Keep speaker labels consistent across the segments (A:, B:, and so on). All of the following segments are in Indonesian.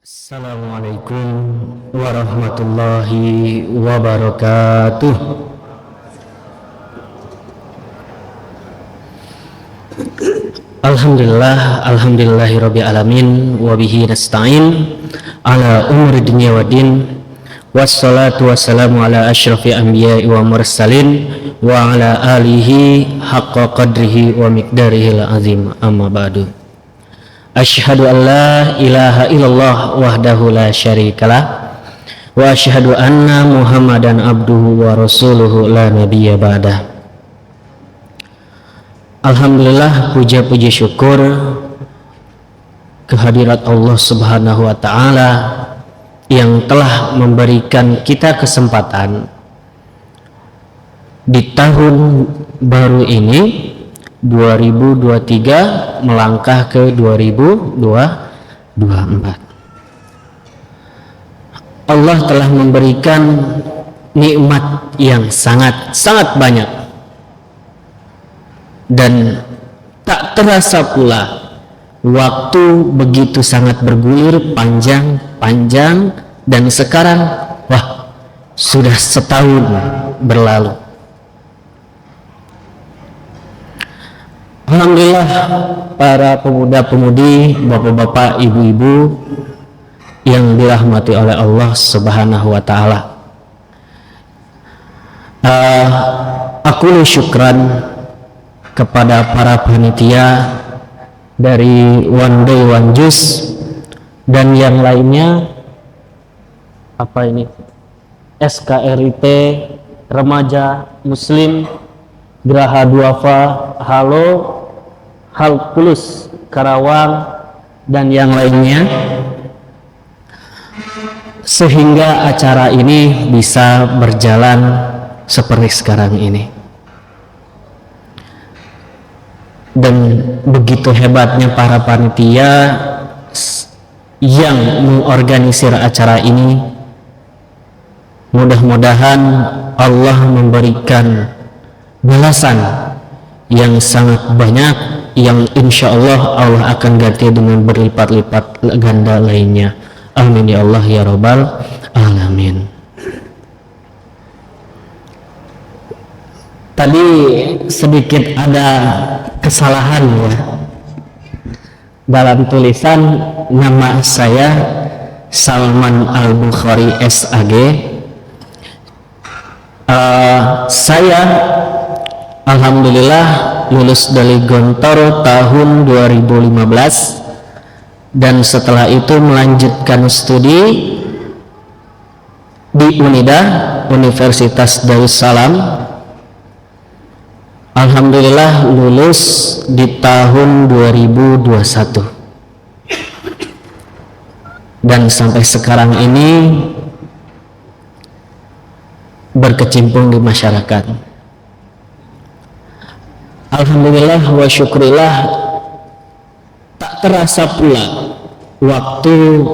A: Assalamualaikum warahmatullahi wabarakatuh. Alhamdulillahirabbil alamin wa bihi nasta'in ala umuri dunya waddin. Wassalatu wassalamu ala asyrafil anbiya'i wa mursalin wa ala alihi haqqa qadrihi wa miqdarihil azim. Amma ba'du. Asyhadu an la ilaha illallah wahdahu la syarikalah wa asyhadu anna Muhammadan abduhu wa rasuluhu la nabiyya ba'dah. Alhamdulillah, puja-puji syukur kehadirat Allah Subhanahu wa taala yang telah memberikan kita kesempatan di tahun baru ini 2023 melangkah ke 2024. Allah telah memberikan nikmat yang sangat banyak, dan tak terasa pula waktu begitu sangat bergulir panjang, dan sekarang sudah setahun berlalu. Alhamdulillah, para pemuda-pemudi, bapak-bapak, ibu-ibu yang dirahmati oleh Allah Subhanahu wa taala. Aku syukran kepada para panitia dari One Day One Juice dan yang lainnya, SKRIT Remaja Muslim Geraha Duafa Halo Halkulus Karawang dan yang lainnya, sehingga acara ini bisa berjalan seperti sekarang ini. Dan begitu hebatnya para panitia yang mengorganisir acara ini. Mudah-mudahan Allah memberikan balasan yang sangat banyak, yang insya Allah akan ganti dengan berlipat-lipat ganda lainnya. Amin ya Allah ya Rabbal alamin. Tadi sedikit ada kesalahan ya dalam tulisan nama saya Salman Al-Bukhari SAG. Saya alhamdulillah lulus dari Gontor tahun 2015 dan setelah itu melanjutkan studi di UNIDA, Universitas Darussalam. Alhamdulillah lulus di tahun 2021 dan sampai sekarang ini berkecimpung di masyarakat. Alhamdulillah wa syukurillah, tak terasa pula waktu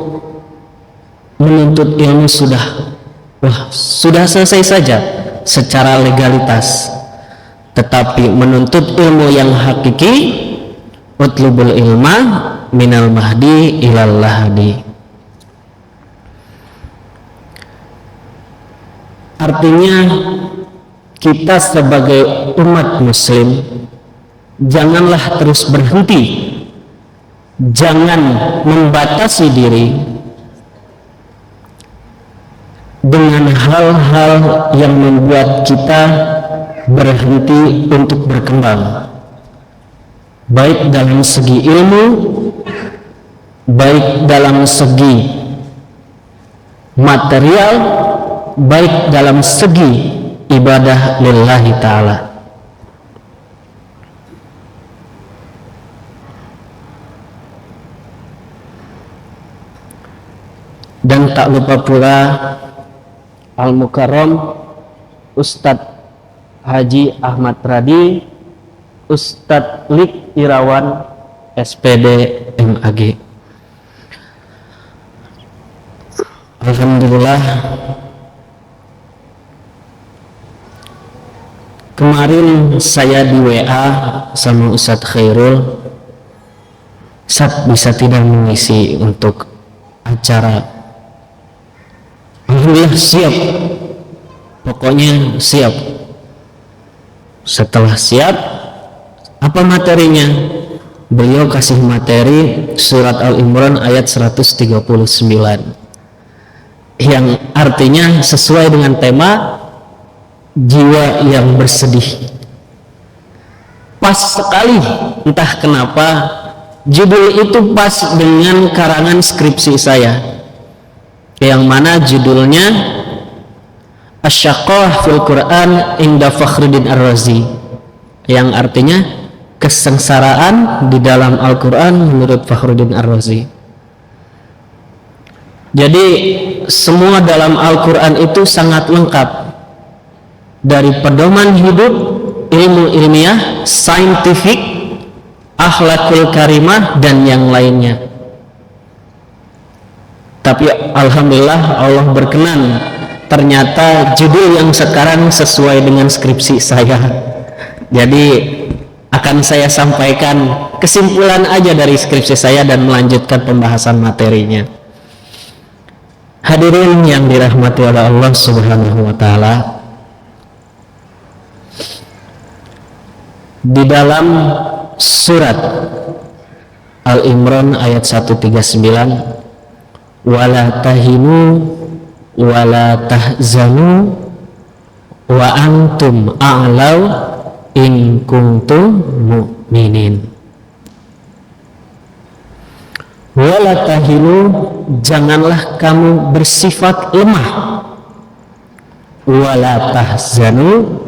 A: menuntut ilmu sudah selesai saja secara legalitas. Tetapi menuntut ilmu yang hakiki, utlubul ilma minal mahdi ilal lahdi. Artinya kita sebagai umat muslim janganlah terus berhenti, jangan membatasi diri dengan hal-hal yang membuat kita berhenti untuk berkembang, baik dalam segi ilmu, baik dalam segi material, baik dalam segi ibadah lillahi ta'ala. Dan tak lupa pula Al-Mukarram Ustadz Haji Ahmad Radi, Ustadz Lik Irawan SPD MAG. Alhamdulillah, kemarin saya di WA sama Ustadz Khairul, Ustadz bisa tidak mengisi untuk acara. Alhamdulillah siap, pokoknya siap. Setelah siap, apa materinya? Beliau kasih materi surat Al-Imran ayat 139 yang artinya sesuai dengan tema jiwa yang bersedih. Pas sekali, entah kenapa judul itu pas dengan karangan skripsi saya, yang mana judulnya Asy-Syaqqah fil Quran inda Fakhruddin Ar-Razi, yang artinya kesengsaraan di dalam Al-Quran menurut Fakhruddin Ar-Razi. Jadi semua dalam Al-Quran itu sangat lengkap, dari pedoman hidup, ilmu ilmiah, saintifik, akhlakul karimah, dan yang lainnya. Tapi alhamdulillah Allah berkenan, ternyata judul yang sekarang sesuai dengan skripsi saya. Jadi akan saya sampaikan kesimpulan aja dari skripsi saya dan melanjutkan pembahasan materinya. Hadirin yang dirahmati oleh Allah Subhanahu wa taala, di dalam surat Al-Imran ayat 139, wala tahinu wala tahzanu wa antum a'lau in kuntum mu'minin. Wala tahinu, janganlah kamu bersifat lemah. Wala tahzanu,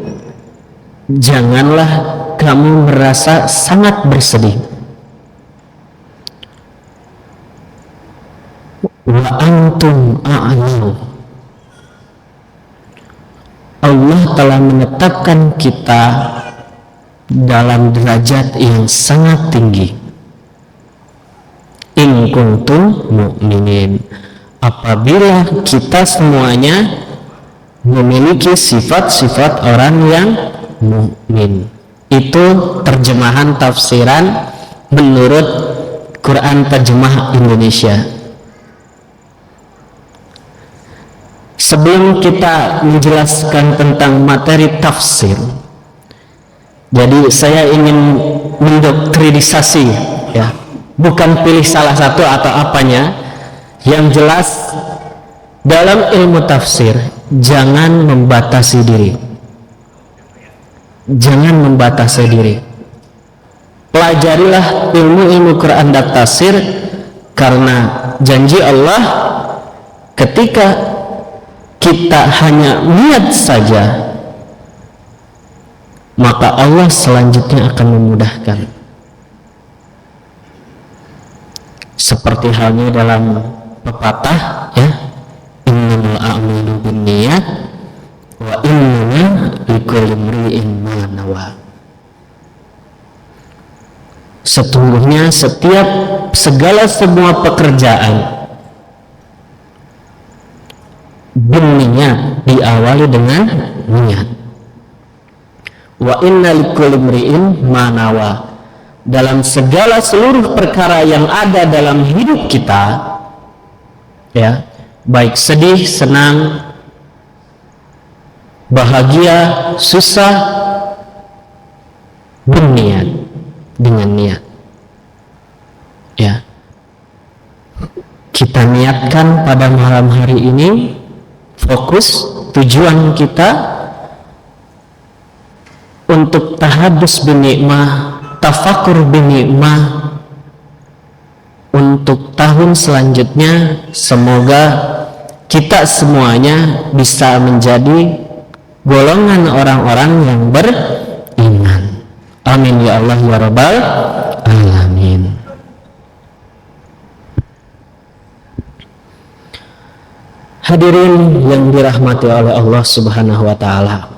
A: janganlah kamu merasa sangat bersedih. Wa antum a'lau, Allah telah menetapkan kita dalam derajat yang sangat tinggi. In kuntum mu'minin, apabila kita semuanya memiliki sifat-sifat orang yang mukmin. Itu terjemahan tafsiran menurut Quran Terjemah Indonesia. Sebelum kita menjelaskan tentang materi tafsir, jadi saya ingin mendoktrinisasi, ya, bukan pilih salah satu atau apanya. Yang jelas dalam ilmu tafsir jangan membatasi diri. Jangan membatasi diri. Pelajarilah ilmu-ilmu Quran dan tafsir, karena janji Allah ketika kita hanya niat saja, maka Allah selanjutnya akan memudahkan. Seperti halnya dalam pepatah, ya, innamal a'malu binniyat wa innama likulli imri'in ma nawa. Sesungguhnya segala semua pekerjaan berniat, diawali dengan niat. Wa inna likulli imri'in ma nawa. Dalam seluruh perkara yang ada dalam hidup kita, ya, baik sedih, senang, bahagia, susah, berniat, dengan niat, ya. Kita niatkan pada malam hari ini, fokus tujuan kita untuk tahadus binikmah, tafakur binikmah, untuk tahun selanjutnya semoga kita semuanya bisa menjadi golongan orang-orang yang beriman. Amin ya Allah ya Rabbal Alamin. Hadirin yang dirahmati oleh Allah Subhanahu wa taala.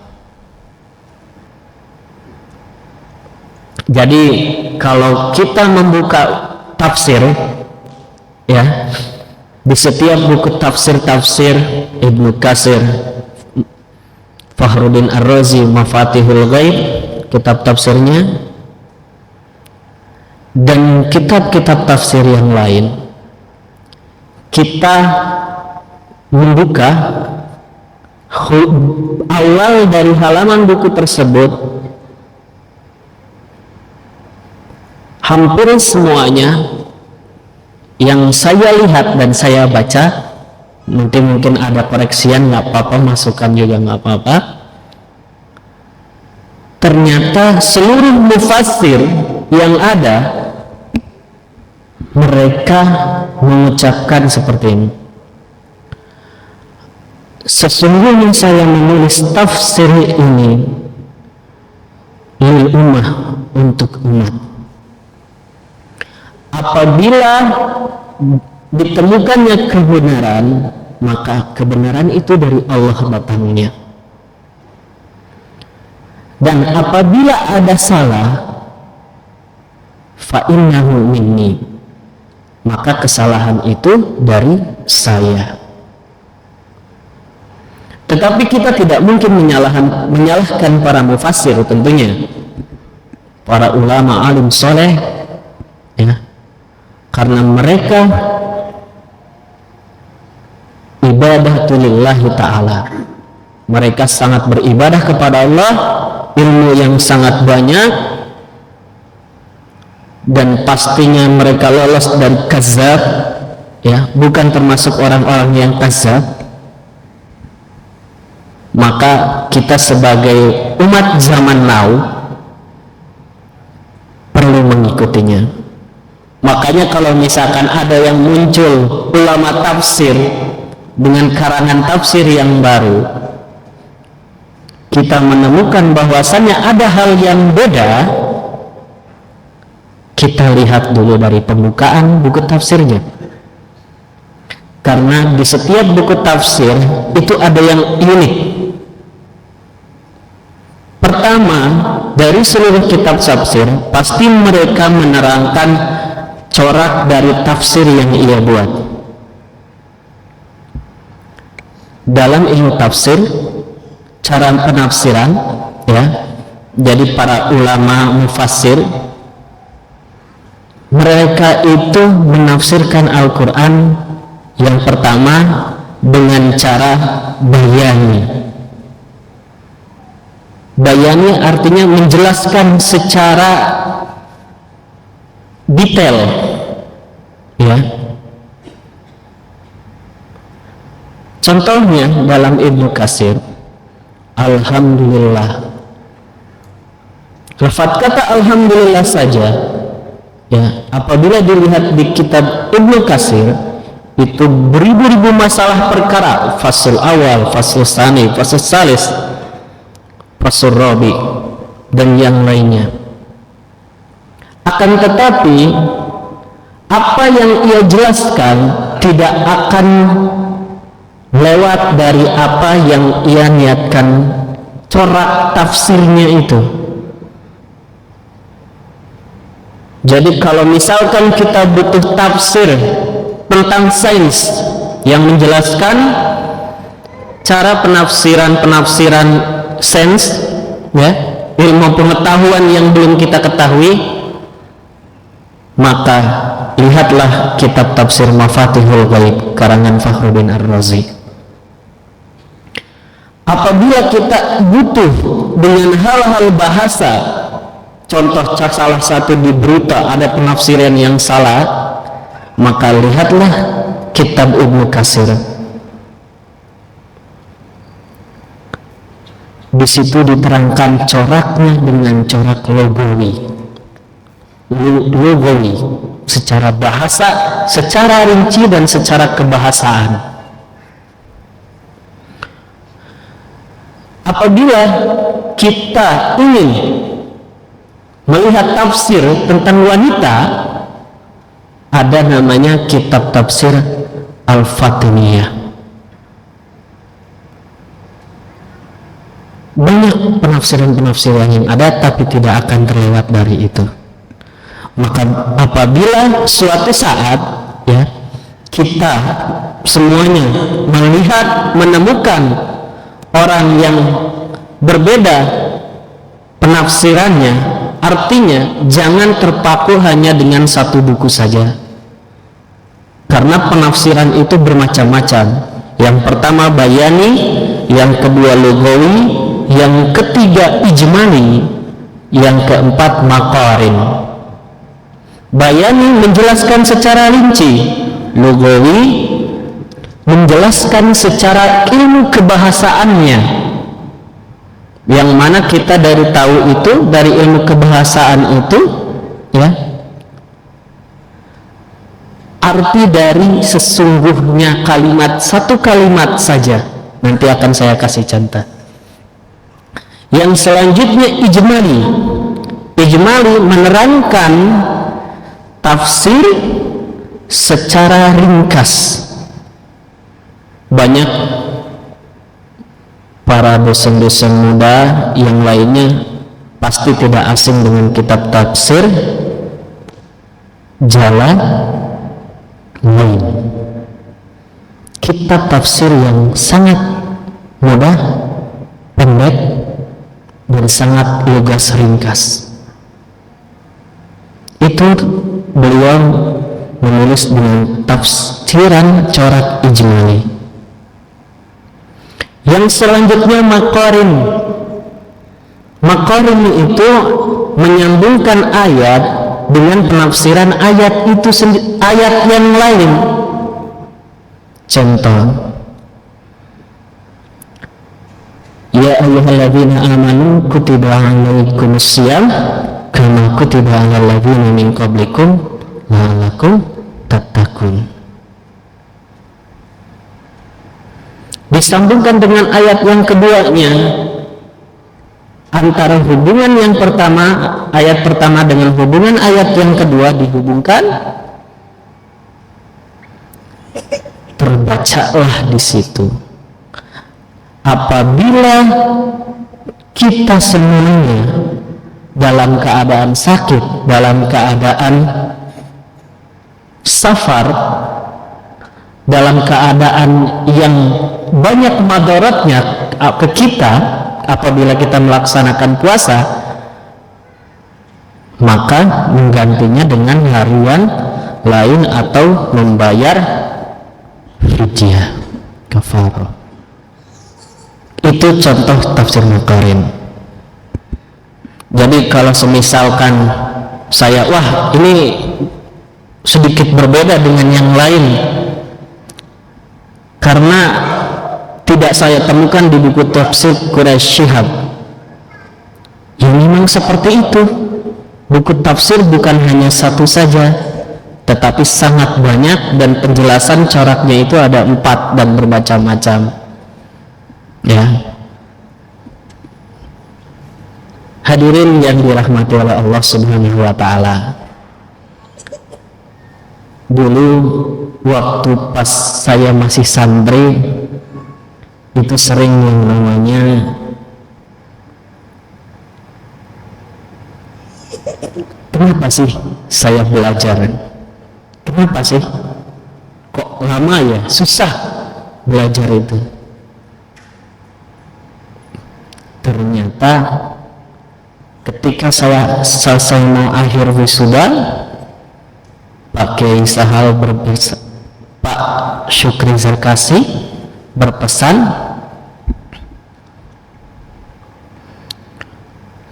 A: Jadi kalau kita membuka tafsir, ya, di setiap buku tafsir Ibnu Katsir, Fakhruddin Ar-Razi, Mafatihul Ghaib, kitab tafsirnya, dan kitab-kitab tafsir yang lain, kita membuka awal dari halaman buku tersebut, hampir semuanya yang saya lihat dan saya baca, mungkin ada koreksian, nggak apa-apa, masukan juga nggak apa-apa, ternyata seluruh mufassir yang ada mereka mengucapkan seperti ini: sesungguhnya saya menulis tafsir ini lil ummah, untuk umat. Apabila ditemukannya kebenaran, maka kebenaran itu dari Allah datangnya. Dan apabila ada salah, fa innahu minni, maka kesalahan itu dari saya. Tetapi kita tidak mungkin menyalahkan para mufassir, tentunya para ulama alim soleh, ya, karena mereka ibadatulillahi ta'ala, mereka sangat beribadah kepada Allah, ilmu yang sangat banyak, dan pastinya mereka lolos dari kazzab, ya, bukan termasuk orang-orang yang kazzab. Maka kita sebagai umat zaman now perlu mengikutinya. Makanya kalau misalkan ada yang muncul ulama tafsir dengan karangan tafsir yang baru, kita menemukan bahwasannya ada hal yang beda, kita lihat dulu dari pembukaan buku tafsirnya. Karena di setiap buku tafsir itu ada yang unik. Pertama, dari seluruh kitab tafsir pasti mereka menerangkan corak dari tafsir yang ia buat. Dalam ilmu tafsir, cara penafsiran, ya, jadi para ulama mufassir, mereka itu menafsirkan Al-Quran yang pertama dengan cara bayani. Bayani artinya menjelaskan secara detail, ya. Contohnya dalam Ibnu Katsir, alhamdulillah, lafaz kata alhamdulillah saja, ya, apabila dilihat di kitab Ibnu Katsir, itu beribu-ribu masalah perkara, fasal awal, fasal tsani, fasal tsalis, fasal rabi, dan yang lainnya. Akan tetapi apa yang ia jelaskan tidak akan lewat dari apa yang ia niatkan corak tafsirnya itu. Jadi kalau misalkan kita butuh tafsir tentang sains yang menjelaskan cara penafsiran sains, ya, ilmu pengetahuan yang belum kita ketahui, maka lihatlah kitab tafsir Mafatihul Ghaib karangan Fakhruddin Ar-Razi. Apabila kita butuh dengan hal-hal bahasa, contoh salah satu di Bruta ada penafsiran yang salah, maka lihatlah kitab Ibnu Katsir. Di situ diterangkan coraknya dengan corak logawi, secara bahasa, secara rinci dan secara kebahasaan. Apabila kita ingin melihat tafsir tentang wanita, ada namanya kitab tafsir Al-Fatimiyah. Banyak penafsiran-penafsiran yang ada, tapi tidak akan terlewat dari itu. Maka apabila suatu saat, ya, kita semuanya melihat, menemukan orang yang berbeda penafsirannya, artinya jangan terpaku hanya dengan satu buku saja. Karena penafsiran itu bermacam-macam. Yang pertama bayani, yang kedua lugawi, yang ketiga ijmali, yang keempat maqarin. Bayani menjelaskan secara rinci, lugawi menjelaskan secara ilmu kebahasaannya, yang mana kita dari tahu itu dari ilmu kebahasaan itu, ya, arti dari sesungguhnya kalimat, satu kalimat saja. Nanti akan saya kasih contoh. Yang selanjutnya ijmali. Ijmali menerangkan tafsir secara ringkas. Banyak para dosen-dosen muda yang lainnya pasti tidak asing dengan kitab tafsir Jalalain. Kitab tafsir yang sangat mudah, pendek, dan sangat lugas ringkas. Itu beliau menulis dengan tafsiran corak ijmali. Yang selanjutnya maqarin. Maqarin itu menyambungkan ayat dengan penafsiran ayat itu ayat yang lain. Contoh, ya ayyuhalladzina amanu kutiba alaikumus syiyam kama kutiba alal ladzina min qablikum la'allakum tattaqun. Disambungkan dengan ayat yang keduanya, antara hubungan yang pertama, ayat pertama dengan hubungan ayat yang kedua dihubungkan, terbacalah di situ. Apabila kita semuanya dalam keadaan sakit, dalam keadaan safar, dalam keadaan yang banyak madaratnya ke kita apabila kita melaksanakan puasa, maka menggantinya dengan harian lain atau membayar fidyah, kafarah. Itu contoh tafsir maqarin. Jadi kalau semisalkan saya, wah ini sedikit berbeda dengan yang lain karena tidak saya temukan di buku tafsir Quraisy Shihab, ya memang seperti itu. Buku tafsir bukan hanya satu saja, tetapi sangat banyak, dan penjelasan coraknya itu ada 4 dan bermacam-macam, ya. Hadirin yang dirahmati oleh Allah Subhanahu wa Ta'ala, dulu waktu pas saya masih santri itu sering yang namanya kenapa sih saya belajar, kenapa sih kok lama ya, susah belajar itu. Ternyata ketika saya selesai mau akhir wisuda, Pak Kiai Sahal Pak Syukri Zarkasi berpesan,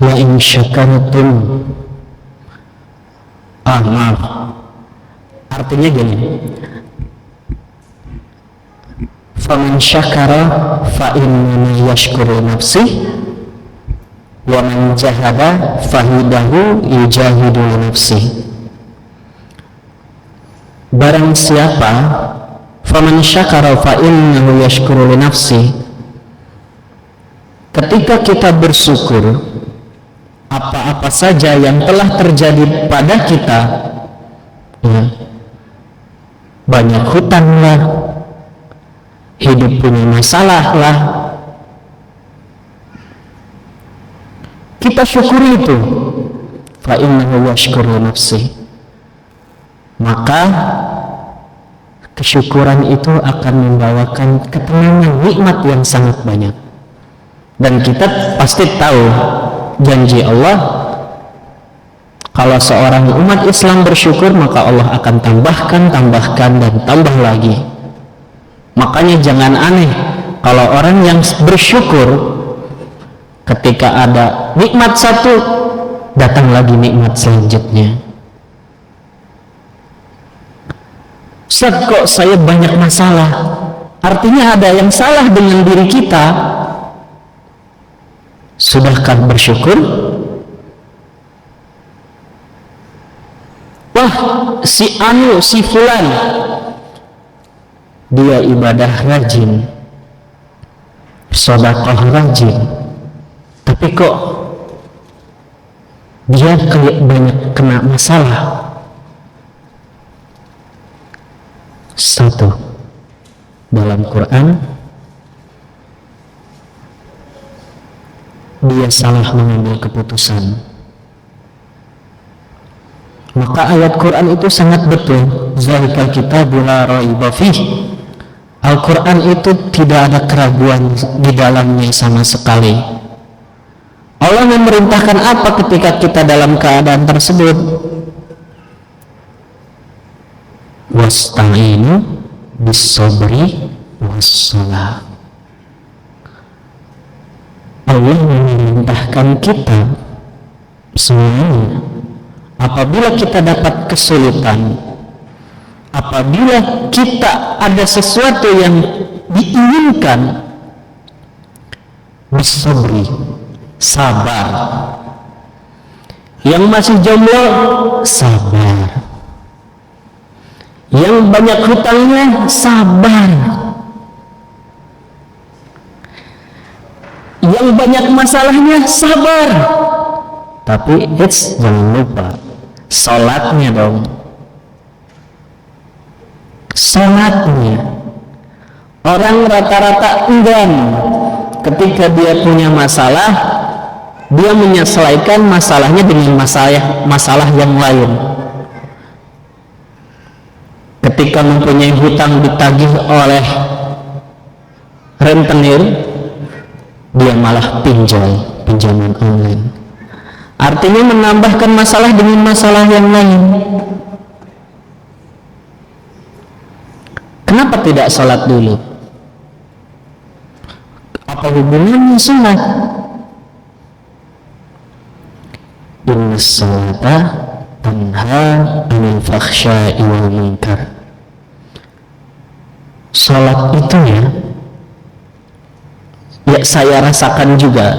A: la in syakartum, maaf, artinya gini, faman syakara fa innama yashkuru nafsi wa man jahada fahidahu yujahidu nafsi. Barang siapa, faman syakara fa innahu yashkuru li nafsi, ketika kita bersyukur apa-apa saja yang telah terjadi pada kita, ya, banyak hutang lah, hidup punya masalah lah, kita syukuri itu, fa innahu yashkuru li nafsi, maka kesyukuran itu akan membawakan ketenangan, nikmat yang sangat banyak. Dan kita pasti tahu janji Allah, Kalau seorang umat Islam bersyukur, maka Allah akan tambahkan, dan tambah lagi. Makanya jangan aneh kalau orang yang bersyukur, ketika ada nikmat satu, datang lagi nikmat selanjutnya. Ustaz, kok saya banyak masalah? Artinya ada yang salah dengan diri kita. Sudahkah bersyukur? Wah, si anu, si fulan, dia ibadah rajin, sedekah rajin, tapi kok dia banyak kena masalah. Satu, dalam Quran dia salah mengambil keputusan. Maka ayat Quran itu sangat betul. Zalikal kitabu la raiba fih. Al-Quran itu tidak ada keraguan di dalamnya sama sekali. Allah memerintahkan apa ketika kita dalam keadaan tersebut? Wasta'inu bis-sabri was-shalah. Allah memerintahkan kita semuanya, apabila kita dapat kesulitan, apabila kita ada sesuatu yang diinginkan, bisabri, sabar. Yang masih jomblo, sabar. Yang banyak hutangnya, sabar. Yang banyak masalahnya, sabar. Tapi jangan lupa sholatnya dong. Sholatnya. Orang rata-rata enggan ketika dia punya masalah, dia menyelesaikan masalahnya dengan masalah yang lain. Ketika mempunyai hutang ditagih oleh rentenir, dia malah pinjaman online. Artinya menambahkan masalah dengan masalah yang lain. Kenapa tidak sholat dulu? Apa hubungannya sholat? Inna sholata tanha anil fakhsya'i wal munkar. Sholat itu ya saya rasakan juga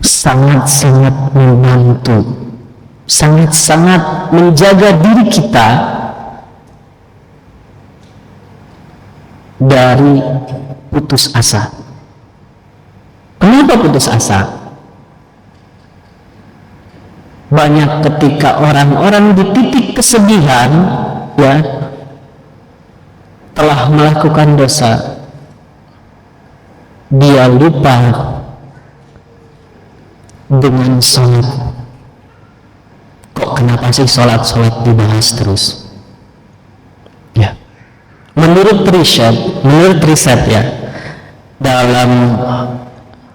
A: sangat-sangat membantu, sangat-sangat menjaga diri kita dari putus asa. Kenapa putus asa? Banyak ketika orang-orang di titik kesedihan telah melakukan dosa, dia lupa dengan sholat. Kok kenapa sih sholat dibahas terus? Ya, menurut riset ya, dalam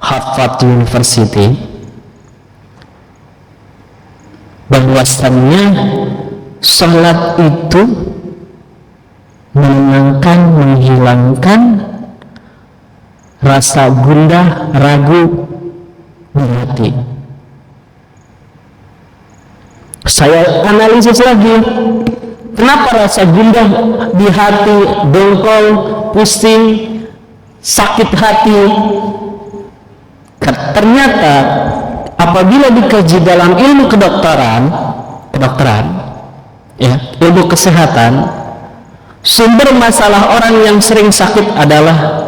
A: Harvard University, bahwasannya sholat itu menghilangkan rasa gundah, ragu di hati. Saya analisis lagi, kenapa rasa gundah di hati, dongkol, pusing, sakit hati? Ternyata apabila dikaji dalam ilmu kedokteran, ilmu kesehatan, sumber masalah orang yang sering sakit adalah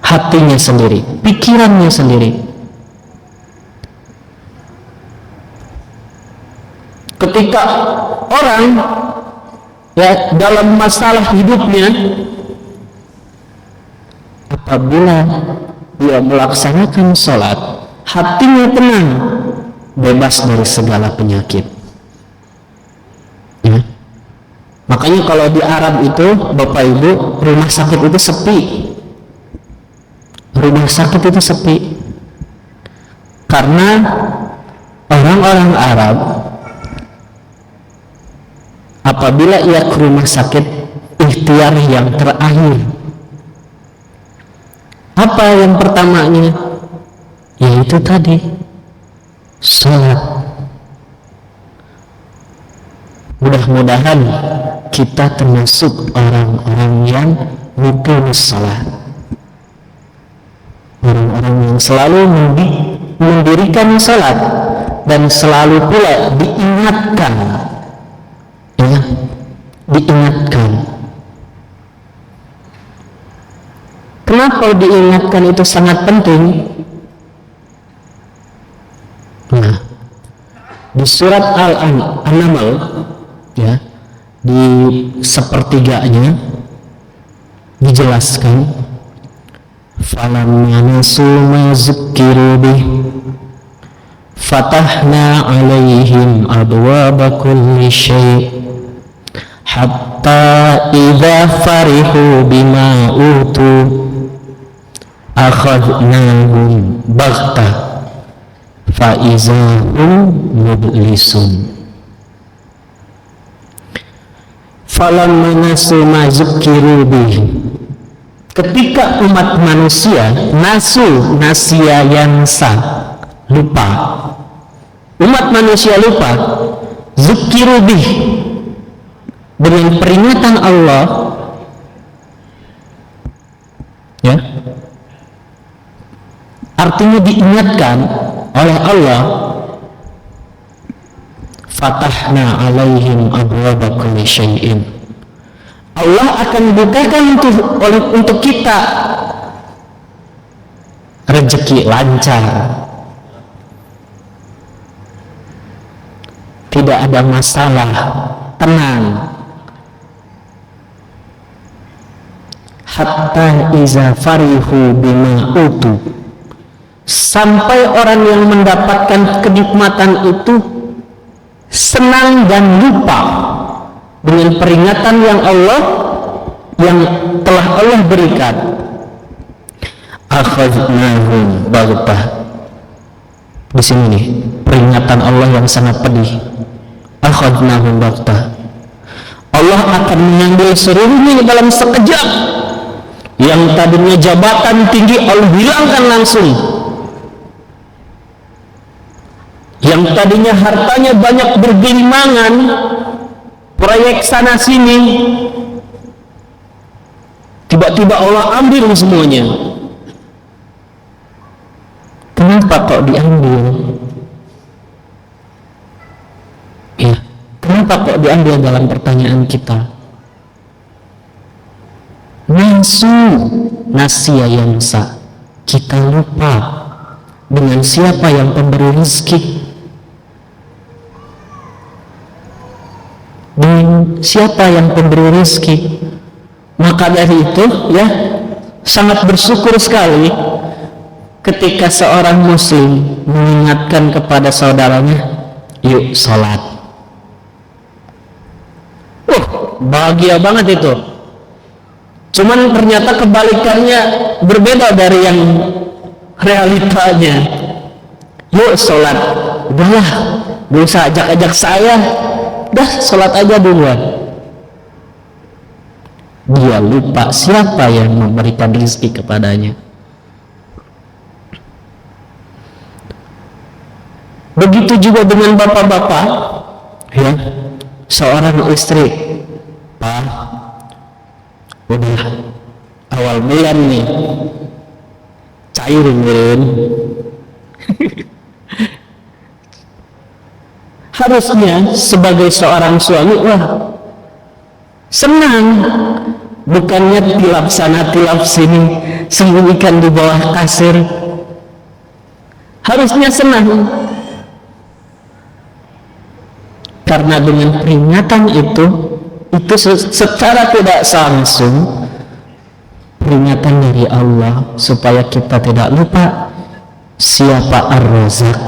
A: hatinya sendiri, pikirannya sendiri. Ketika orang dalam masalah hidupnya, apabila dia melaksanakan sholat, hatinya tenang, bebas dari segala penyakit. Ya. Makanya kalau di Arab itu, Bapak Ibu, rumah sakit itu sepi. Karena orang-orang Arab apabila ia ke rumah sakit, ikhtiar yang terakhir apa yang pertamanya? Yaitu tadi sholat. Mudah-mudahan kita termasuk orang-orang yang muqimus sholat, orang-orang yang selalu mendirikan sholat dan selalu pula diingatkan, ya, diingatkan. Kenapa diingatkan itu sangat penting? Nah, di surat Al-Naml, ya, di sepertiganya dijelaskan, falamma nasu ma zukkiru bih fatahna alaihim abwaba kulli syai' hatta idza farihu bima utu akhadnahum baghtah fa iza hum mublisun. Falamma nasu ma zukkiru bih, ketika umat manusia nasia yansa, lupa, umat manusia lupa, zukkiru bih, dengan peringatan Allah, ya, artinya diingatkan oleh Allah, fatahna alaihim abwaba kulli syai'in, Allah akan bukakan untuk kita rezeki lancar, tidak ada masalah, tenang. Hatta iza farihu bima utu, sampai orang yang mendapatkan kenikmatan itu senang dan lupa dengan peringatan yang telah Allah berikan. Akhadnahum baghtah, di sini nih peringatan Allah yang sangat pedih. Akhadnahum baghtah, Allah akan mengambil seluruhnya dalam sekejap. Yang tadinya jabatan tinggi Allah hilangkan langsung, yang tadinya hartanya banyak bergelimangan, proyek sana sini, tiba-tiba Allah ambil semuanya. Kenapa kok diambil? Ya, kenapa kok diambil dalam pertanyaan kita? Nasia yansa, kita lupa dengan siapa yang pemberi rezeki, dengan siapa yang pemberi rezeki. Maka dari itu, ya, sangat bersyukur sekali ketika seorang muslim mengingatkan kepada saudaranya, yuk sholat. Bahagia banget itu. Cuman ternyata kebalikannya berbeda dari yang realitanya. Yuk sholat, udahlah, gak usah ajak-ajak saya, dah sholat aja duluan. Dia lupa siapa yang memberikan rezeki kepadanya. Begitu juga dengan bapak-bapak, ya, seorang istri, Pak, udah awal bulan nih, cairin. Harusnya sebagai seorang suami, wah, senang, bukannya tilap sana tilap sini, sembunyikan di bawah kasir. Harusnya senang, karena dengan peringatan itu secara tidak langsung peringatan dari Allah supaya kita tidak lupa siapa Ar-Razzaq,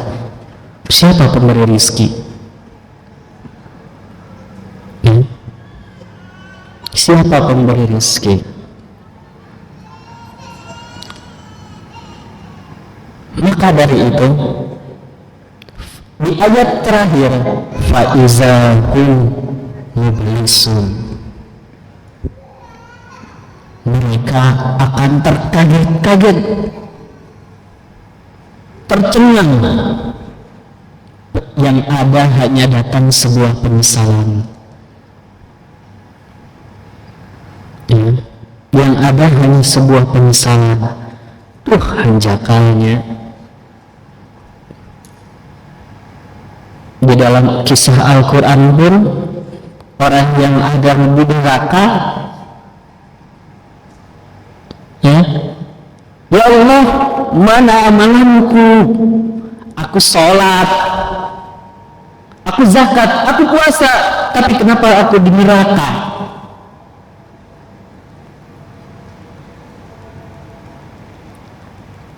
A: siapa pemberi rezeki, siapa pemberi rezeki. Maka dari itu Di ayat terakhir, fa'iza hum mublisun, mereka akan terkaget-kaget, tercengang, yang ada hanya datang sebuah penyesalan. Ya, yang ada hanya sebuah penyesalan. Hanjakalnya. Di dalam kisah Al-Quran pun, orang yang ada di neraka, ya Allah, mana amalanku? Aku sholat, aku zakat, aku puasa, tapi kenapa aku di neraka?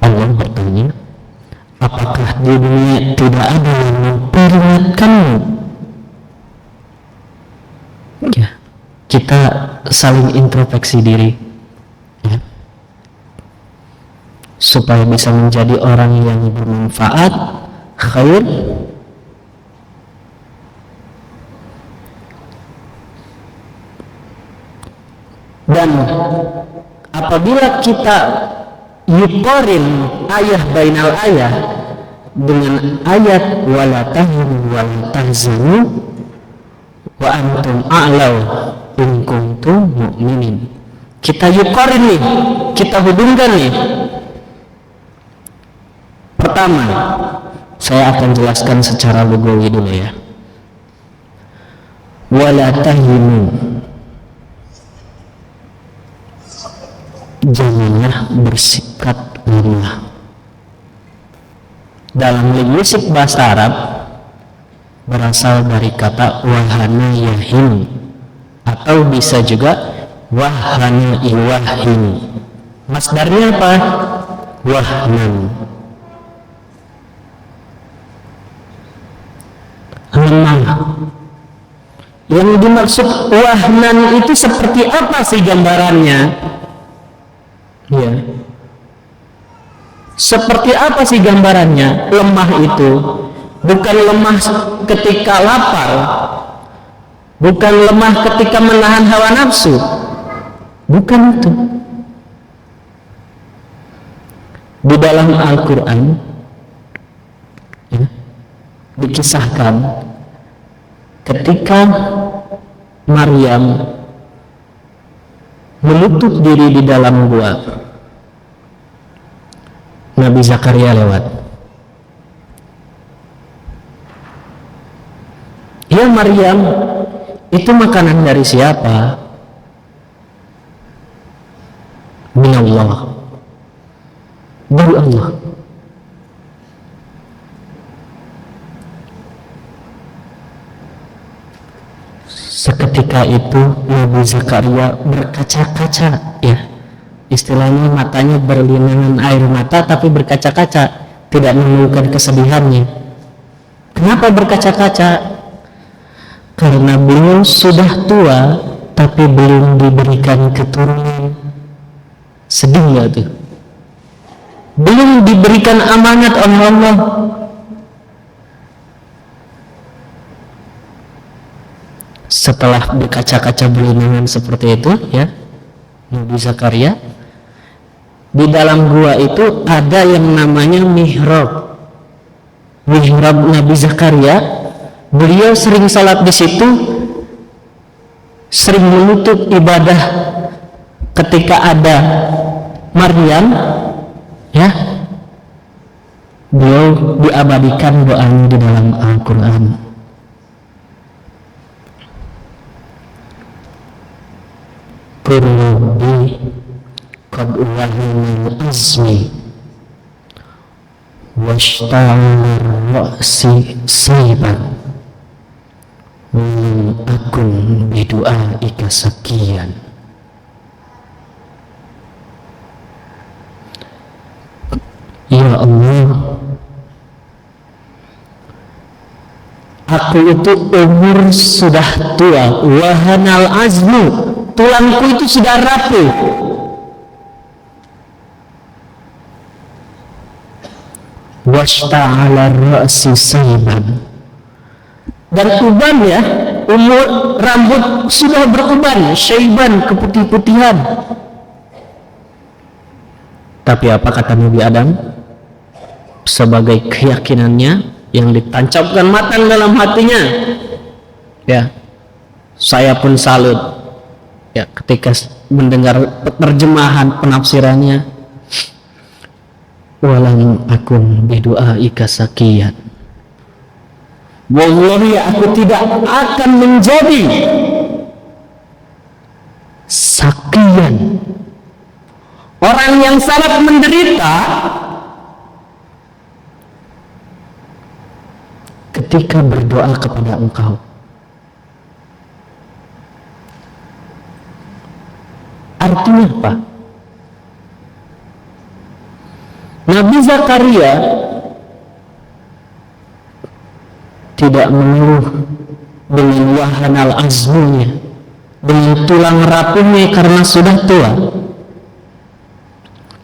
A: Allah bertanya, apakah di dunia tidak ada yang memperingatkanmu? Ya, kita saling introspeksi diri, ya, supaya bisa menjadi orang yang bermanfaat, khair, dan apabila kita yukorin ayah bainal ayah dengan ayat wala tahinu wala tahzanu wa antum a'law in kuntum mu'minin, kita yukorin nih, kita hubungkan nih. Pertama, saya akan jelaskan secara lugawi dulu ya. Wala tahinu, janganlah bersikap lemah. Dalam linguistik bahasa Arab berasal dari kata wahana yahin, atau bisa juga wahana iwahin. Masdarnya apa? Wahnan, lemah. Yang dimaksud wahnan itu seperti apa sih gambarannya? Ya, seperti apa sih gambarannya? Lemah itu bukan lemah ketika lapar, bukan lemah ketika menahan hawa nafsu, bukan itu. Di dalam Al-Quran, ya, dikisahkan ketika Maryam menutup diri di dalam gua, Nabi Zakaria lewat. Ya Maryam, itu makanan dari siapa? Minallah, dari Allah. Seketika itu Nabi Zakaria berkaca-kaca, ya, istilahnya matanya berlinangan air mata tapi berkaca-kaca, tidak menemukan kesedihannya. Kenapa berkaca-kaca? Karena beliau sudah tua tapi belum diberikan keturunan. Sedih nggak tuh? Belum diberikan amanat oleh Allah. Setelah berkaca-kaca berlinangan seperti itu, ya, Nabi Zakaria, di dalam gua itu ada yang namanya mihrab. Mihrab Nabi Zakaria, beliau sering salat di situ, sering menutup ibadah ketika ada Maryam, ya, beliau diabadikan doanya di dalam Al-Quran. Rabbi qad wahana azmi washta'ala ra'si sayban akun bidu'aika sakian. Ya Allah, aku itu umur sudah tua, wahanal azmu, tulangku itu sudah rapuh, washta'ala ra'si sayban, dan ubannya, umur rambut sudah beruban, syaiban, keputih-putihan. Tapi apa kata Nabi Adam? Sebagai keyakinannya yang ditancapkan matang dalam hatinya, ya, saya pun salut ya ketika mendengar terjemahan penafsirannya, walam akum bidu'aika sakiyan, wallahi aku tidak akan menjadi sakiyan, orang yang sangat menderita ketika berdoa kepada engkau. Artinya apa? Nabi Zakaria tidak mengeluh dengan wahanal azmunya, dengan tulang rapuhnya karena sudah tua.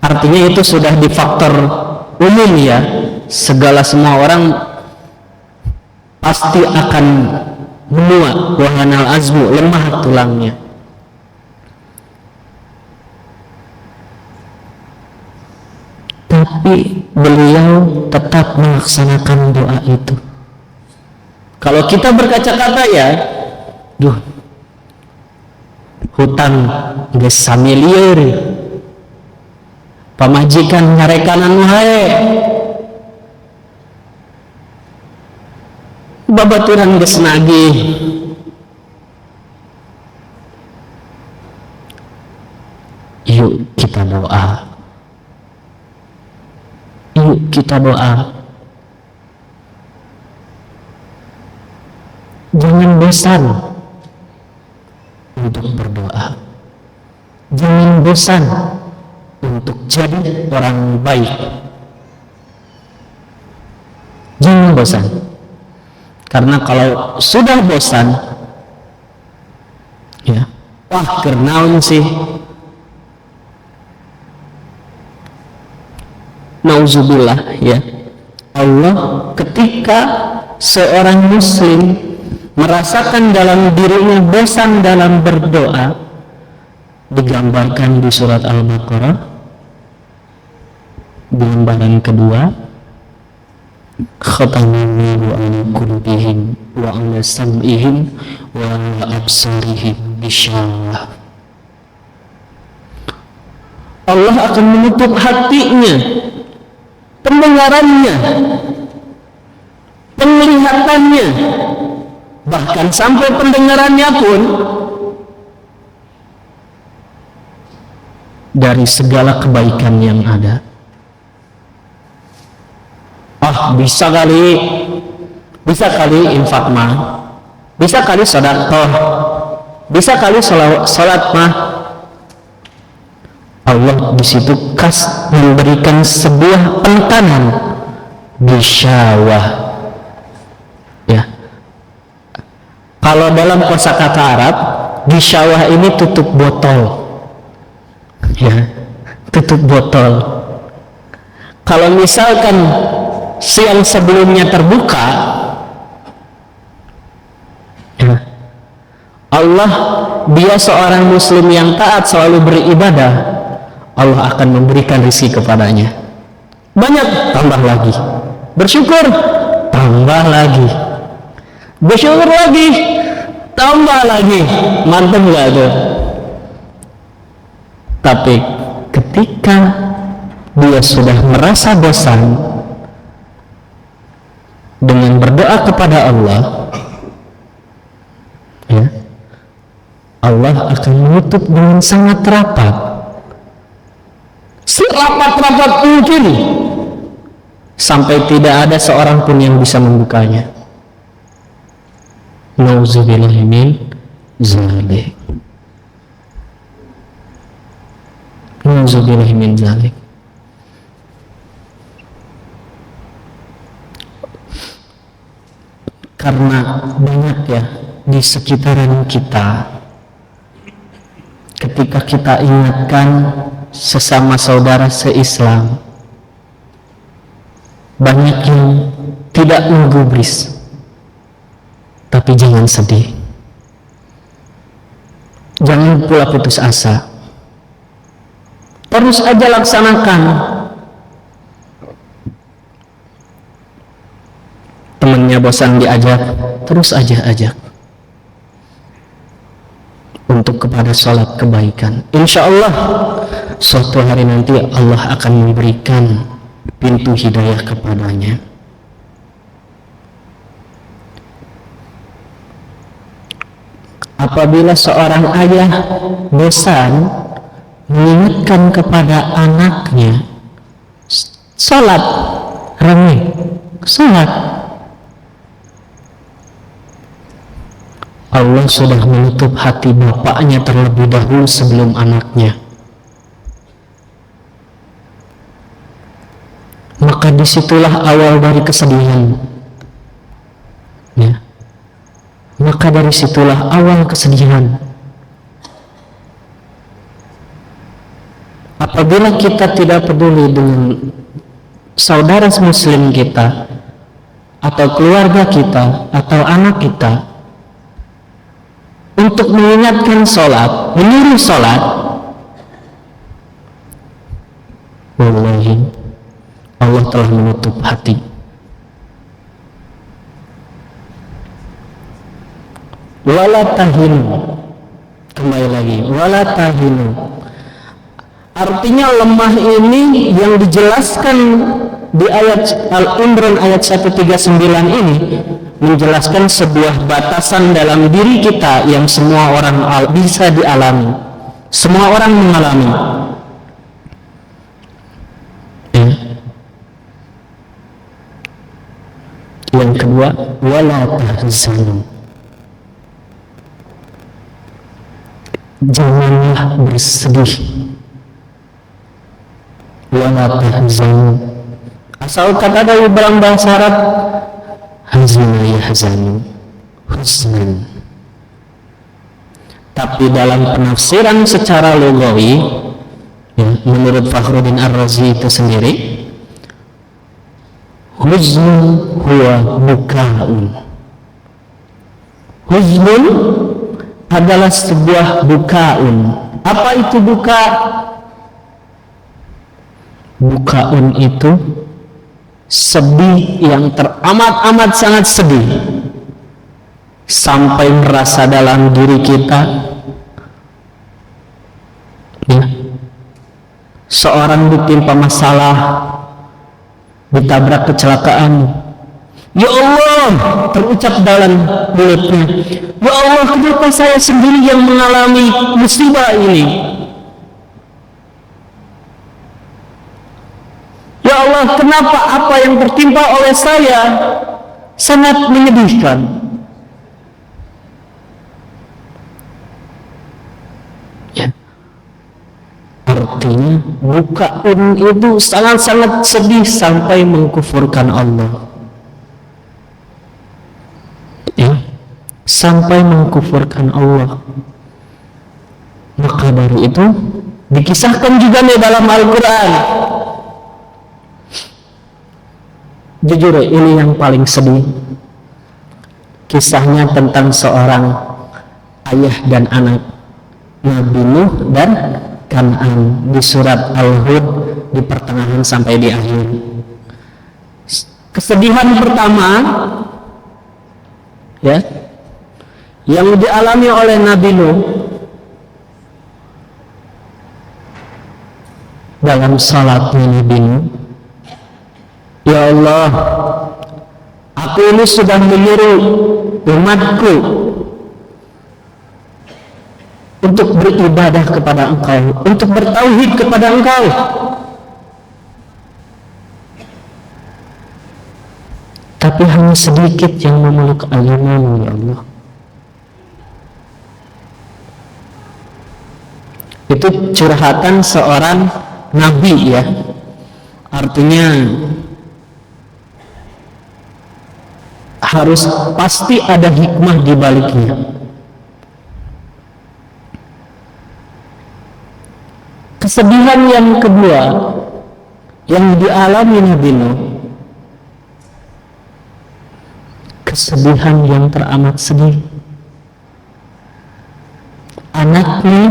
A: Artinya itu sudah di faktor umum ya, segala semua orang pasti akan menua wahanal azmu, lemah tulangnya. Tapi beliau tetap melaksanakan doa itu. Kalau kita berkaca-kata ya, duh, hutang geus samilieur, pamajikan nyarekanan wae, babaturan geus nagih, yuk kita doa, yuk kita doa. Jangan bosan untuk berdoa, jangan bosan untuk jadi orang baik, jangan bosan. Karena kalau sudah bosan, ya, wah kernaun sih, nauzubillah ya. Allah ketika seorang muslim merasakan dalam dirinya bosan dalam berdoa, digambarkan di surat Al-Baqarah, gambaran kedua, khatamallahu ala qulubihim wa ala sam'ihim wa ala absarihim ghishawah. Allah akan menutup hatinya, pendengarannya, penglihatannya, bahkan sampai pendengarannya pun dari segala kebaikan yang ada. Bisa kali infak mah, bisa kali sedekah, bisa kali salat mah. Allah di situ memberikan sebuah penekanan, bisyawah. Ya. Kalau dalam kosakata Arab, bisyawah ini tutup botol. Ya, tutup botol. Kalau misalkan yang sebelumnya terbuka, ya, Allah, dia seorang muslim yang taat selalu beribadah, Allah akan memberikan rezeki kepadanya. Banyak, tambah lagi. Bersyukur, tambah lagi. Bersyukur lagi, tambah lagi. Mantap nggak tuh? Tapi ketika dia sudah merasa bosan dengan berdoa kepada Allah, ya, Allah akan menutup dengan sangat rapat, serapat-rapat mungkin, sampai tidak ada seorang pun yang bisa membukanya. Nauzubillahi min zalik. Nauzubillahi min zalik. Karena banyak ya di sekitaran kita, ketika kita ingatkan sesama saudara se-Islam, banyak yang tidak menggubris, tapi jangan sedih, jangan pula putus asa, terus aja laksanakan. Temennya bosan diajak, terus aja ajak untuk kepada sholat kebaikan. Insya Allah suatu hari nanti Allah akan memberikan pintu hidayah kepadanya. Apabila seorang ayah bosan mengingatkan kepada anaknya, sholat, ramai, sholat, Allah sudah menutup hati bapaknya terlebih dahulu sebelum anaknya. Maka disitulah awal dari kesedihan. Ya. Maka dari situlah awal kesedihan. Apabila kita tidak peduli dengan saudara muslim kita, atau keluarga kita, atau anak kita, untuk mengingatkan sholat, menyuruh sholat, wallahi Allah telah menutup hati. Wala tahinu, kembali lagi, wala tahinu, artinya lemah ini yang dijelaskan di ayat Al-Imran ayat 139 ini menjelaskan sebuah batasan dalam diri kita yang semua orang bisa dialami, semua orang mengalami. Ya. Yang kedua, wala tahzanu, janganlah bersedih. Wala tahzanu, asal kata dari dalam bahasa Arab hazana yahzanu husnan, tapi dalam penafsiran secara lugawi, ya, menurut Fakhruddin Ar-Razi itu sendiri, huznun huwa bukaun. Huznun adalah sebuah bukaun. Apa itu buka? Bukaun itu sedih yang teramat-amat sangat sedih, sampai merasa dalam diri kita, ya, seorang ditimpa masalah, ditabrak kecelakaan, ya Allah, terucap dalam mulutnya, ya Allah, kenapa saya sendiri yang mengalami musibah ini? Ya Allah, kenapa apa yang tertimpa oleh saya sangat menyedihkan? Ya. Artinya bukaun itu sangat-sangat sedih sampai mengkufurkan Allah. Ya, sampai mengkufurkan Allah. Maka dari itu dikisahkan juga nih dalam Al-Quran. Jujur, ini yang paling sedih. Kisahnya tentang seorang ayah dan anak, Nabi Nuh dan Kan'an, di surat Al-Hud di pertengahan sampai di akhir. Kesedihan pertama, ya, yang dialami oleh Nabi Nuh dalam salatnya Nabi Nuh, ya Allah, aku ini sudah menyuruh umatku untuk beribadah kepada Engkau, untuk bertauhid kepada Engkau, tapi hanya sedikit yang memeluk agamamu, ya Allah. Itu curhatan seorang nabi, ya, artinya harus pasti ada hikmah di baliknya. Kesedihan yang kedua yang dialami Nabi Nuh kesedihan yang teramat sedih. Anaknya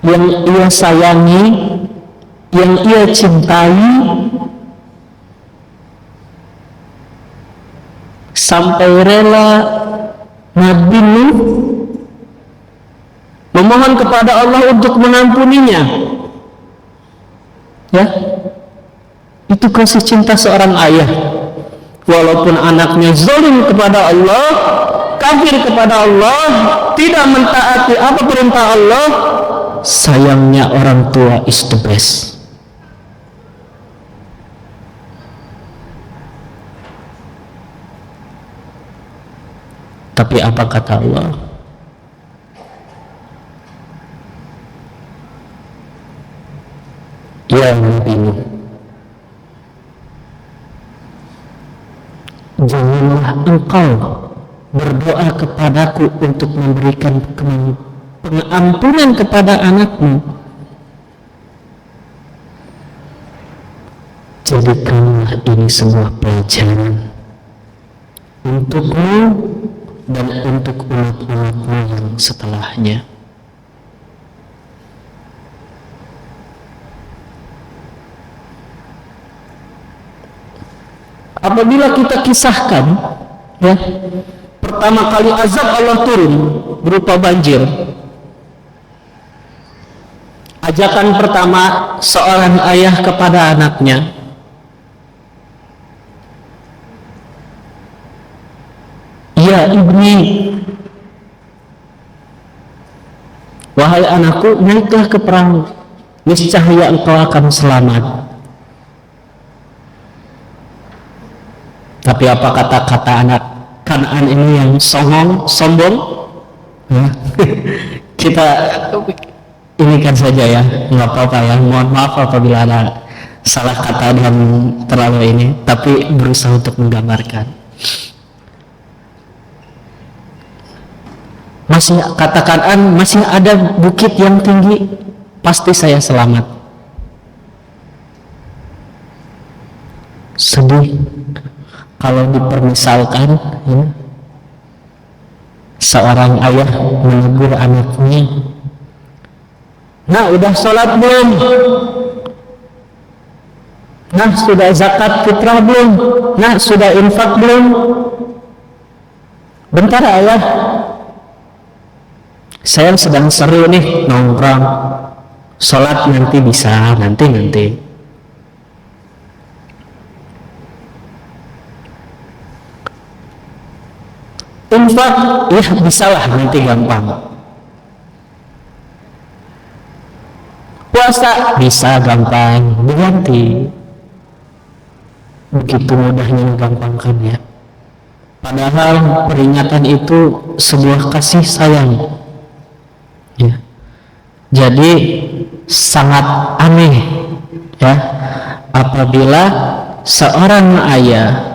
A: yang ia sayangi, yang ia cintai, sampai rela Nabi Nuh memohon kepada Allah untuk mengampuninya. Ya, itu kasih cinta seorang ayah. Walaupun anaknya zalim kepada Allah, kafir kepada Allah, tidak mentaati apa perintah Allah, sayangnya orang tua is the best. Tapi apa kata Allah? Ya Nabi Nuh, janganlah engkau berdoa kepadaku untuk memberikan pengampunan kepada anakmu. Jadikanlah ini sebuah pelajaran untukmu dan untuk umat-umatmu yang setelahnya. Apabila kita kisahkan, ya, pertama kali azab Allah turun berupa banjir. Ajakan pertama seorang ayah kepada anaknya, ya ibni, wahai anakku, naiklah ke perahu, niscaya engkau akan selamat. Tapi apa kata-kata anak Kanaan ini yang sombong? Kita ini kan saja ya, nggak apa-apa ya. Mohon maaf apabila ada salah kata dan terlalu ini, tapi berusaha untuk menggambarkan. Masih kata Kanaan, masih ada bukit yang tinggi, pasti saya selamat. Sedih kalau dipermisalkan, ya, seorang ayah menegur anaknya, nah udah sholat belum? Nah sudah zakat fitrah belum? Nah sudah infak belum? Bentar ayah, saya sedang seru nih nongkrong, sholat nanti bisa, nanti. Infak, ya bisalah nanti gampang. Puasa, bisa gampang, diganti. Begitu mudahnya menggampangkan ya. Padahal peringatan itu sebuah kasih sayang. Ya. Jadi sangat aneh ya apabila seorang ayah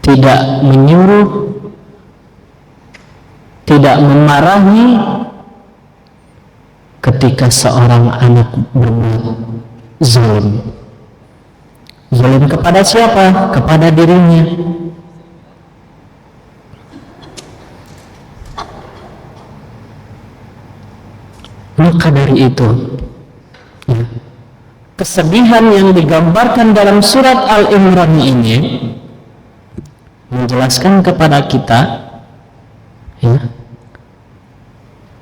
A: tidak menyuruh, tidak memarahi ketika seorang anak berbuat zalim. Zalim kepada siapa? Kepada dirinya. Maka dari itu, ya, kesedihan yang digambarkan dalam surat Al-Imran ini menjelaskan kepada kita, ya,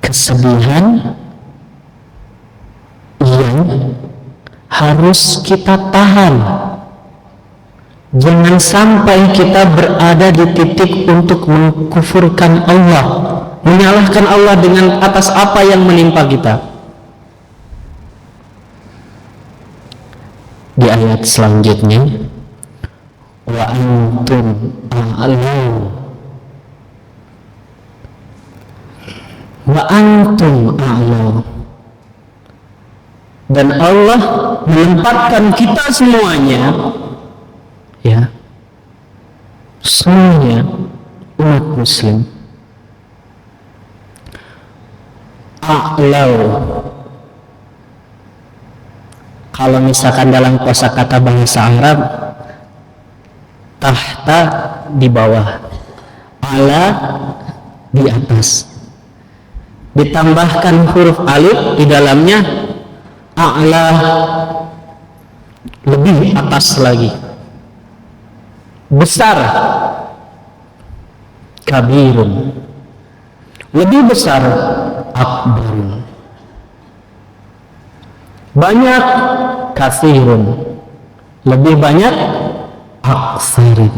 A: kesedihan yang harus kita tahan. Jangan sampai kita berada di titik untuk mengkufurkan Allah, menyalahkan Allah dengan atas apa yang menimpa kita. Di ayat selanjutnya, wa antum a'lamu, wa antum a'lamu, dan Allah menempatkan kita semuanya, ya, semuanya umat muslim, a'lau, Kalau misalkan dalam kosakata bahasa Arab, tahta di bawah, ala di atas, ditambahkan huruf alif di dalamnya, a'la lebih atas lagi, besar, kabirun lebih besar, akbarun banyak, katsirun lebih banyak, aksarun.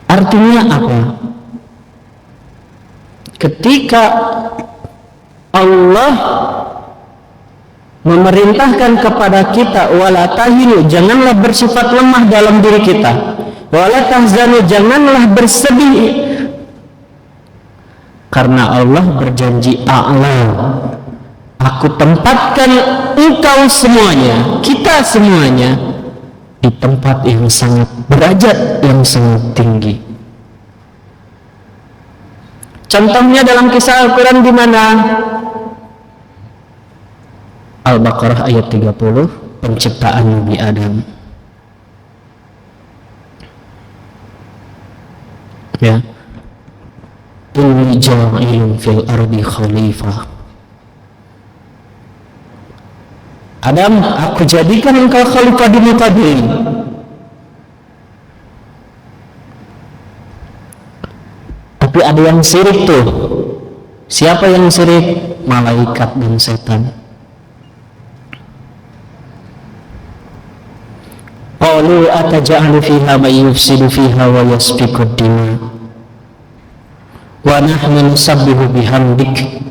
A: Artinya apa? Ketika Allah memerintahkan kepada kita, wala tahinu, janganlah bersifat lemah dalam diri kita, wala tahzanu, janganlah bersedih, karena Allah berjanji, a'la, aku tempatkan engkau semuanya, kita semuanya di tempat yang sangat derajat yang sangat tinggi. Contohnya dalam kisah Al-Quran di mana? Al-Baqarah ayat 30, penciptaan Nabi Adam. Ya. Inni ja'ilun fil ardi khalifah. Adam, aku jadikan engkau khalifah di muka bumi. Tapi ada yang syirik tuh. Siapa yang syirik? Malaikat dan setan. Qalu ataj'alu fiha may yufsidu fiha wa yasfiku ad-dima wa nahnu nusabbihu bihamdik.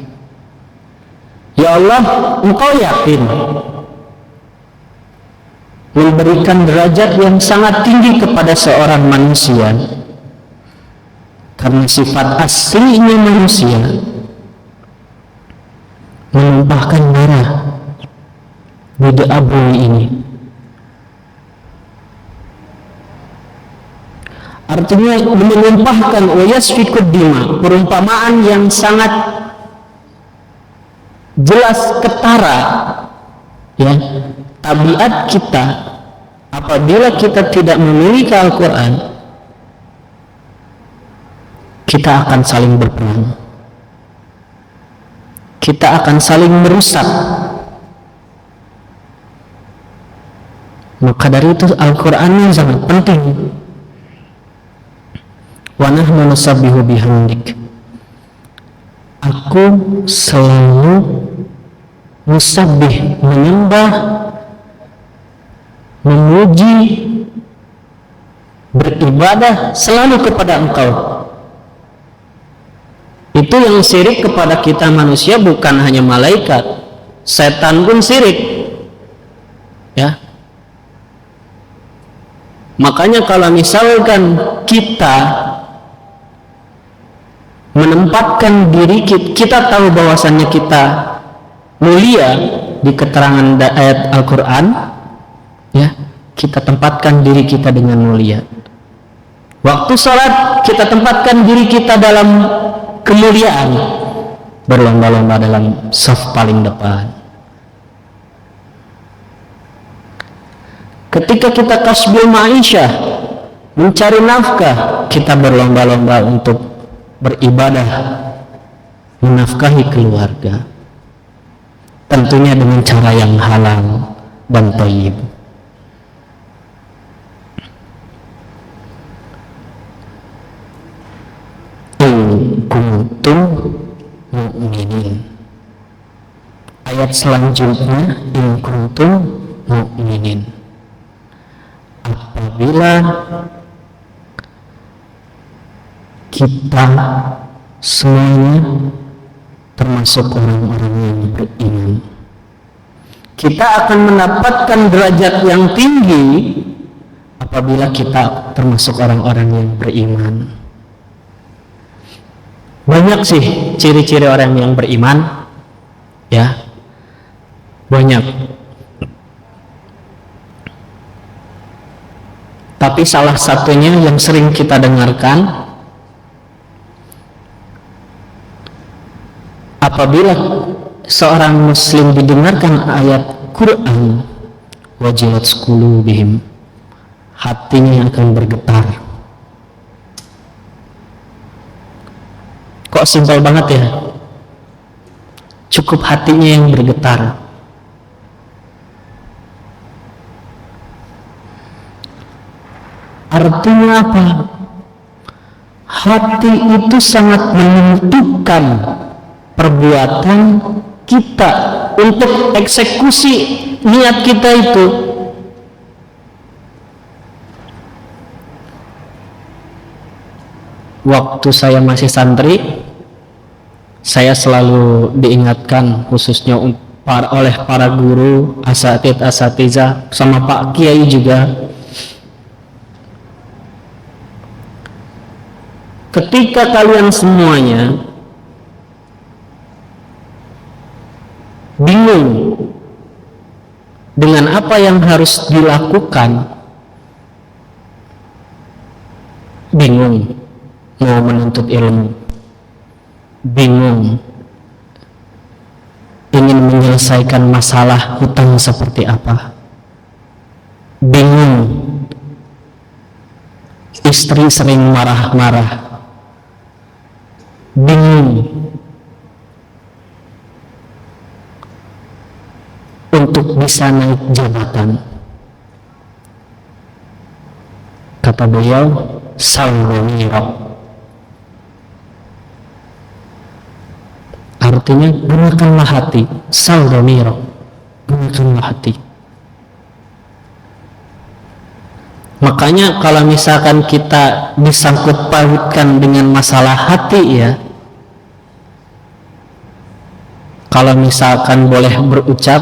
A: Ya Allah, engkau yakin memberikan derajat yang sangat tinggi kepada seorang manusia, karena sifat aslinya manusia menumpahkan darah di bumi ini. Artinya menumpahkan wayasfikud dima, perumpamaan yang sangat jelas ketara, ya. Tabiat kita apabila kita tidak memiliki Al-Quran, kita akan saling berperang, kita akan saling merusak. Maka dari itu Al-Quran yang sangat penting. Wa nahnu nusabbihu bihamdik, aku selalu musabbih, menyembah, memuji, beribadah selalu kepada engkau. Itu yang syirik kepada kita manusia, bukan hanya malaikat, setan pun syirik, ya. Makanya kalau misalkan kita menempatkan diri kita tahu bahwasannya kita mulia di keterangan ayat Al-Quran, ya, kita tempatkan diri kita dengan mulia. Waktu sholat kita tempatkan diri kita dalam kemuliaan, berlomba-lomba dalam saf paling depan. Ketika kita kasbil ma'isyah, mencari nafkah, kita berlomba-lomba untuk beribadah, menafkahi keluarga, tentunya dengan cara yang halal dan thayyib. In kuntum mu'minin. Ayat selanjutnya, in kuntum mu'minin. Apabila kita semuanya termasuk orang-orang yang beriman, kita akan mendapatkan derajat yang tinggi apabila kita termasuk orang-orang yang beriman. Banyak sih ciri-ciri orang yang beriman, ya, banyak. Tapi salah satunya yang sering kita dengarkan, apabila seorang muslim didengarkan ayat Quran, wajilat qulubihim, hatinya akan bergetar. Kok simpel banget ya? Cukup hatinya yang bergetar. Artinya apa? Hati itu sangat menentukan perbuatan kita untuk eksekusi niat kita itu. Waktu saya masih santri, saya selalu diingatkan khususnya oleh para guru, asatidzah, sama Pak Kiai juga. Ketika kalian semuanya bingung dengan apa yang harus dilakukan, bingung mau menuntut ilmu, bingung ingin menyelesaikan masalah hutang seperti apa, bingung istri sering marah-marah, bingung untuk bisa naik jabatan. Kata beliau, salmonirok. Artinya gunakanlah hati, salmonirok, gunakanlah hati. Makanya kalau misalkan kita disangkut pautkan dengan masalah hati ya, kalau misalkan boleh berucap,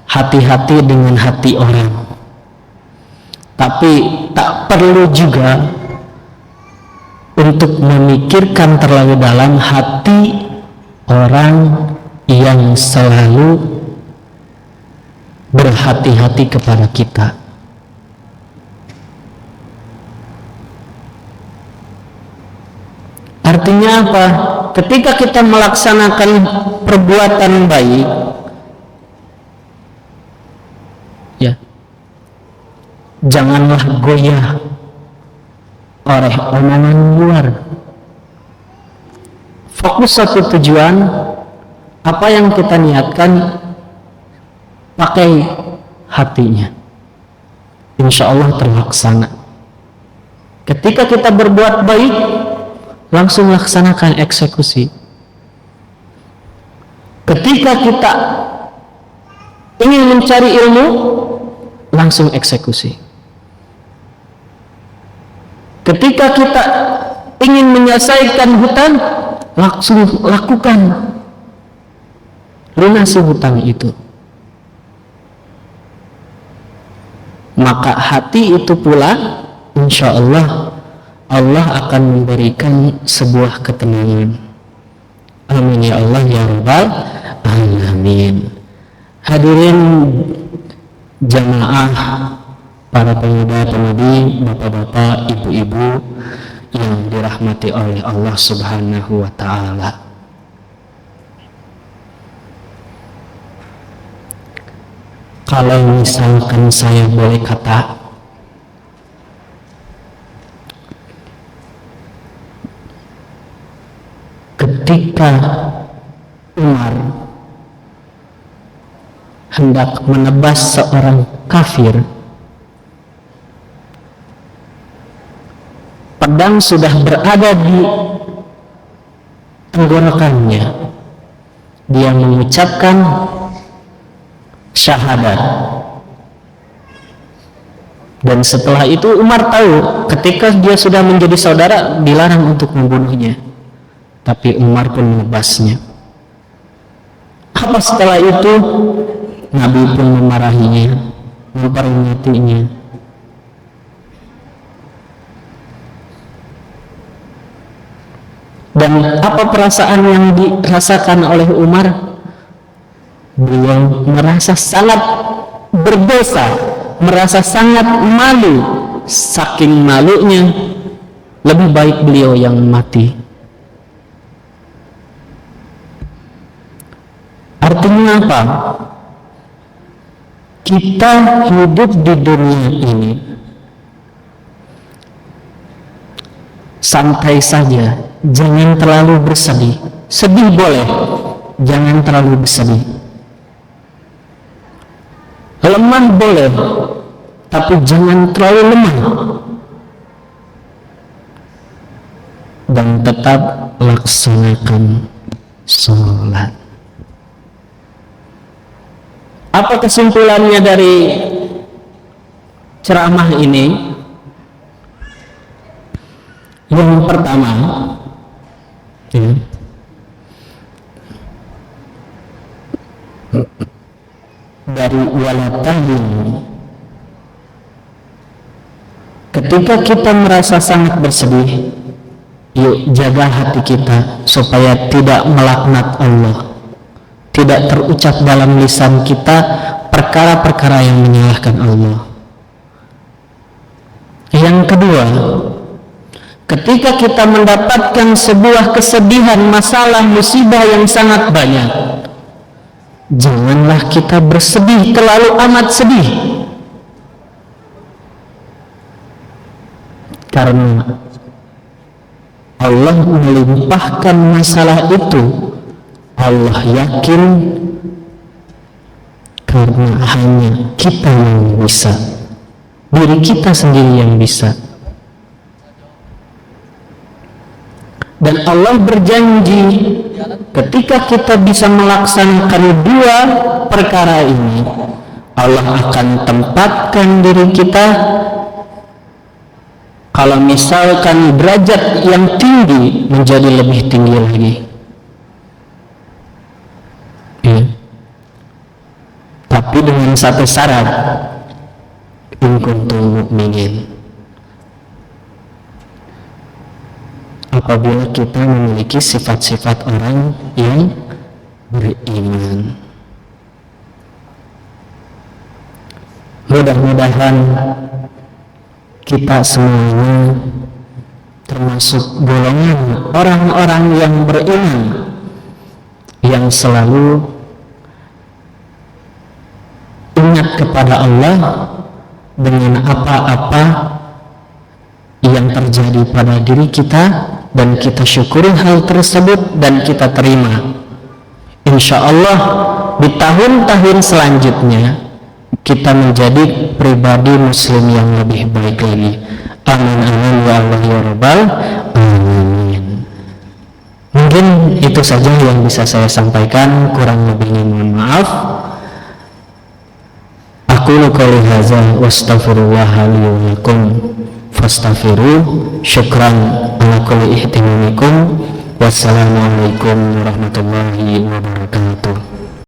A: hati-hati dengan hati orang. Tapi tak perlu juga untuk memikirkan terlalu dalam hati orang yang selalu berhati-hati kepada kita. Artinya apa? Ketika kita melaksanakan perbuatan baik, ya, janganlah goyah oleh omongan luar. Fokus satu tujuan, apa yang kita niatkan, pakai hatinya. Insya Allah terlaksana. Ketika kita berbuat baik, langsung laksanakan eksekusi. Ketika kita ingin mencari ilmu, langsung eksekusi. Ketika kita ingin menyelesaikan hutang, langsung lakukan, lunasi hutang itu. Maka hati itu pula, insya Allah, Allah akan memberikan sebuah ketenangan. Amin ya Allah ya Rabbal Alamin. Hadirin jamaah, para pemuda-pemudi, bapak-bapak, ibu-ibu yang dirahmati oleh Allah Subhanahu wa ta'ala. Kalau misalkan saya boleh kata, ketika Umar hendak menebas seorang kafir, pedang sudah berada di tenggorokannya, dia mengucapkan syahadat. Dan setelah itu Umar tahu ketika dia sudah menjadi saudara dilarang untuk membunuhnya, tapi Umar pun menebasnya. Apa setelah itu? Nabi pun memarahinya, memperingatinya. Dan apa perasaan yang dirasakan oleh Umar? Beliau merasa sangat berdosa, merasa sangat malu. Saking malunya, lebih baik beliau yang mati. Mengapa kita hidup di dunia ini santai saja, jangan terlalu bersedih. Sedih boleh, jangan terlalu bersedih. Lemah boleh, tapi jangan terlalu lemah. Dan tetap laksanakan sholat. Apa kesimpulannya dari ceramah ini? Yang pertama, dari walatahim, ketika kita merasa sangat bersedih, yuk jaga hati kita supaya tidak melaknat Allah, tidak terucap dalam lisan kita perkara-perkara yang menyalahkan Allah. Yang kedua, ketika kita mendapatkan sebuah kesedihan, masalah, musibah yang sangat banyak, janganlah kita bersedih terlalu amat sedih, karena Allah melimpahkan masalah itu. Allah yakin karena hanya kita yang bisa, diri kita sendiri yang bisa. Dan Allah berjanji ketika kita bisa melaksanakan dua perkara ini, Allah akan tempatkan diri kita, kalau misalkan derajat yang tinggi, menjadi lebih tinggi lagi. Tapi dengan satu syarat, in kuntum mu'minin. Apabila kita memiliki sifat-sifat orang yang beriman. Mudah-mudahan kita semuanya termasuk golongan orang-orang yang beriman, yang selalu ingat kepada Allah dengan apa-apa yang terjadi pada diri kita, dan kita syukuri hal tersebut dan kita terima. Insya Allah di tahun-tahun selanjutnya kita menjadi pribadi muslim yang lebih baik lagi. Amin amin ya Allah ya Rabbal alamin. Mungkin itu saja yang bisa saya sampaikan, kurang lebihnya mohon maaf. Aqulu qouli hadza wa astaghfirullah li wa lakum fastaghfiruh. Syukran ala kulli ihtimamikum. Wassalamualaikum warahmatullahi wabarakatuh.